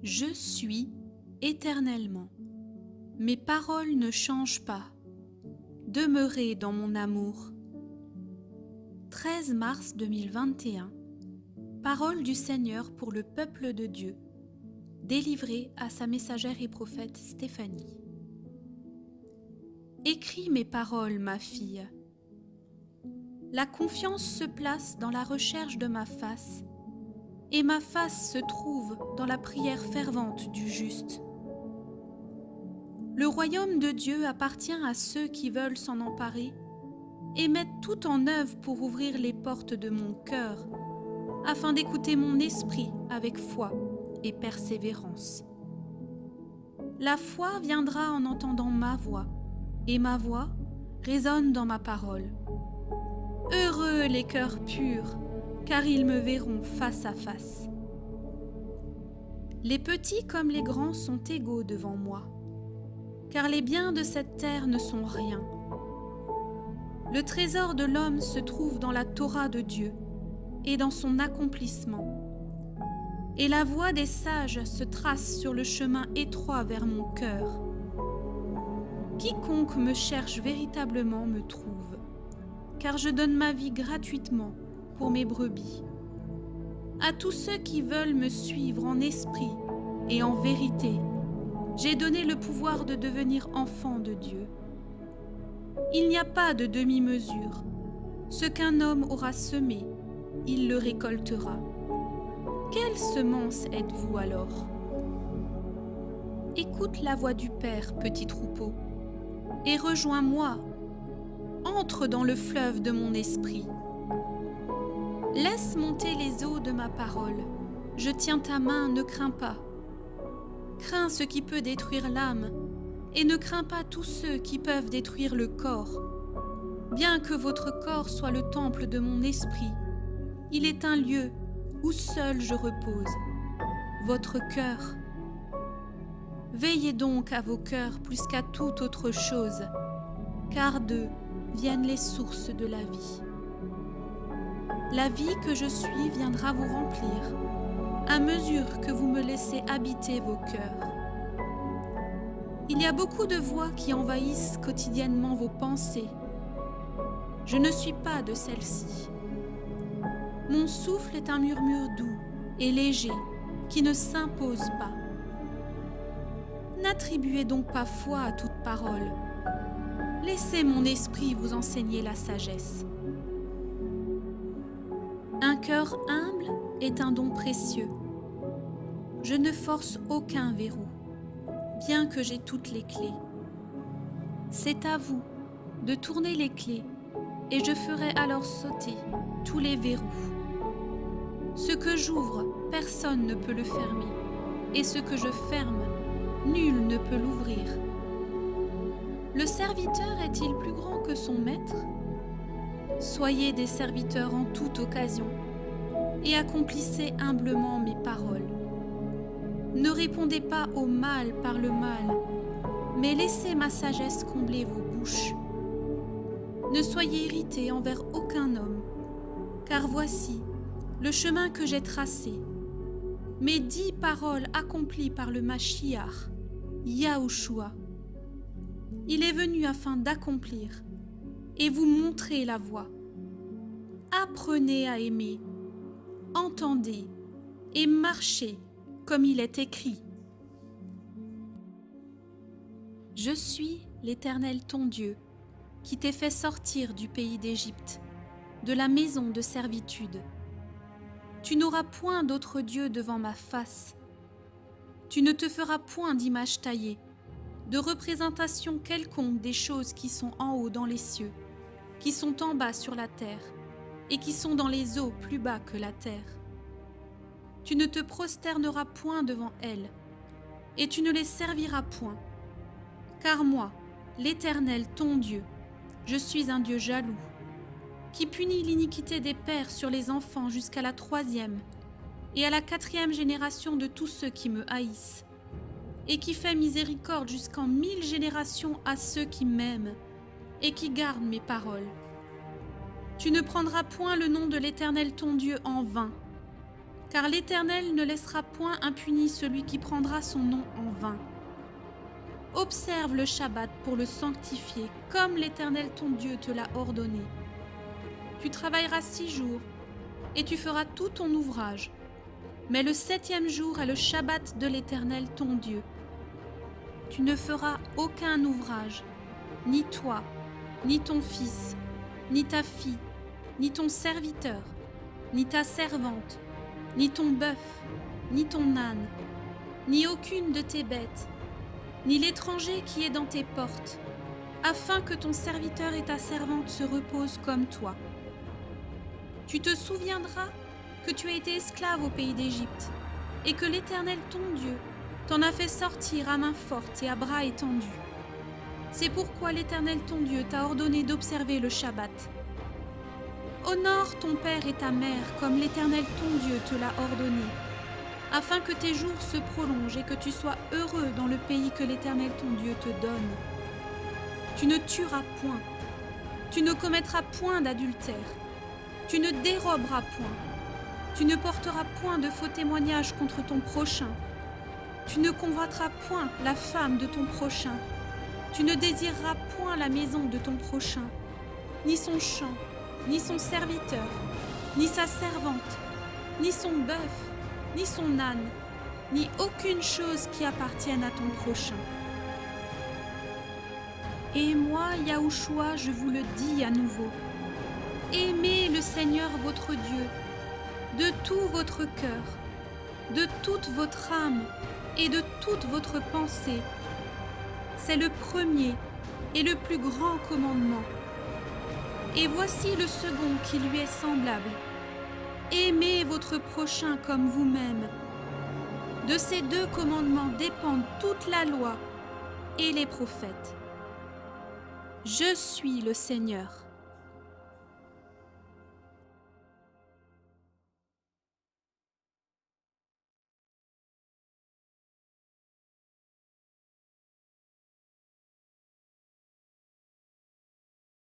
Je suis éternellement. Mes paroles ne changent pas. Demeurez dans mon amour. 13 mars 2021. Parole du Seigneur pour le peuple de Dieu, délivrée à sa messagère et prophète Stéphanie. Écris mes paroles, ma fille. La confiance se place dans la recherche de ma face, et ma face se trouve dans la prière fervente du juste. Le royaume de Dieu appartient à ceux qui veulent s'en emparer et mettent tout en œuvre pour ouvrir les portes de mon cœur, afin d'écouter mon esprit avec foi et persévérance. La foi viendra en entendant ma voix, et ma voix résonne dans ma parole. Heureux les cœurs purs, car ils me verront face à face. Les petits comme les grands sont égaux devant moi, car les biens de cette terre ne sont rien. Le trésor de l'homme se trouve dans la Torah de Dieu et dans son accomplissement. Et la voie des sages se trace sur le chemin étroit vers mon cœur. Quiconque me cherche véritablement me trouve, car je donne ma vie gratuitement pour mes brebis. À tous ceux qui veulent me suivre en esprit et en vérité, j'ai donné le pouvoir de devenir enfant de Dieu. Il n'y a pas de demi-mesure. Ce qu'un homme aura semé, il le récoltera. Quelle semence êtes-vous alors? Écoute la voix du Père, petit troupeau, et rejoins-moi. Entre dans le fleuve de mon esprit. Laisse monter les eaux de ma parole. Je tiens ta main, ne crains pas. Crains ce qui peut détruire l'âme, et ne crains pas tous ceux qui peuvent détruire le corps. Bien que votre corps soit le temple de mon esprit, il est un lieu où seul je repose, votre cœur. Veillez donc à vos cœurs plus qu'à toute autre chose, car d'eux viennent les sources de la vie. La vie que je suis viendra vous remplir, à mesure que vous me laissez habiter vos cœurs. Il y a beaucoup de voix qui envahissent quotidiennement vos pensées. Je ne suis pas de celle-ci. Mon souffle est un murmure doux et léger qui ne s'impose pas. N'attribuez donc pas foi à toute parole. Laissez mon esprit vous enseigner la sagesse. Un cœur humble est un don précieux. Je ne force aucun verrou, bien que j'ai toutes les clés. C'est à vous de tourner les clés, et je ferai alors sauter tous les verrous. Ce que j'ouvre, personne ne peut le fermer, et ce que je ferme, nul ne peut l'ouvrir. Le serviteur est-il plus grand que son maître? Soyez des serviteurs en toute occasion et accomplissez humblement mes paroles. Ne répondez pas au mal par le mal, mais laissez ma sagesse combler vos bouches. Ne soyez irrités envers aucun homme, car voici le chemin que j'ai tracé. Mes 10 paroles accomplies par le Mashiach, Yahushua. Il est venu afin d'accomplir et vous montrer la voie. Apprenez à aimer, entendez et marchez comme il est écrit. Je suis l'Éternel ton Dieu, qui t'ai fait sortir du pays d'Égypte, de la maison de servitude. Tu n'auras point d'autre Dieu devant ma face. Tu ne te feras point d'image taillée, de représentation quelconque des choses qui sont en haut dans les cieux, qui sont en bas sur la terre, et qui sont dans les eaux plus bas que la terre. Tu ne te prosterneras point devant elles, et tu ne les serviras point. Car moi, l'Éternel ton Dieu, je suis un Dieu jaloux, qui punit l'iniquité des pères sur les enfants jusqu'à la 3e et à la 4e génération de tous ceux qui me haïssent, et qui fait miséricorde jusqu'en 1000 générations à ceux qui m'aiment et qui gardent mes paroles. Tu ne prendras point le nom de l'Éternel ton Dieu en vain, car l'Éternel ne laissera point impuni celui qui prendra son nom en vain. Observe le Shabbat pour le sanctifier, comme l'Éternel ton Dieu te l'a ordonné. Tu travailleras 6 jours, et tu feras tout ton ouvrage. Mais le 7e jour est le Shabbat de l'Éternel ton Dieu. Tu ne feras aucun ouvrage, ni toi, ni ton fils, ni ta fille, ni ton serviteur, ni ta servante, ni ton bœuf, ni ton âne, ni aucune de tes bêtes, ni l'étranger qui est dans tes portes, afin que ton serviteur et ta servante se reposent comme toi. Tu te souviendras que tu as été esclave au pays d'Égypte, et que l'Éternel ton Dieu t'en a fait sortir à main forte et à bras étendus. C'est pourquoi l'Éternel ton Dieu t'a ordonné d'observer le Shabbat. Honore ton père et ta mère comme l'Éternel ton Dieu te l'a ordonné, afin que tes jours se prolongent et que tu sois heureux dans le pays que l'Éternel ton Dieu te donne. Tu ne tueras point, tu ne commettras point d'adultère, tu ne déroberas point, tu ne porteras point de faux témoignages contre ton prochain, tu ne convoiteras point la femme de ton prochain, tu ne désireras point la maison de ton prochain, ni son champ, ni son serviteur, ni sa servante, ni son bœuf, ni son âne, ni aucune chose qui appartienne à ton prochain. Et moi, Yahushua, je vous le dis à nouveau, aimez le Seigneur votre Dieu de tout votre cœur, de toute votre âme et de toute votre pensée. C'est le premier et le plus grand commandement. Et voici le second qui lui est semblable. Aimez votre prochain comme vous-même. De ces 2 commandements dépendent toute la loi et les prophètes. Je suis le Seigneur.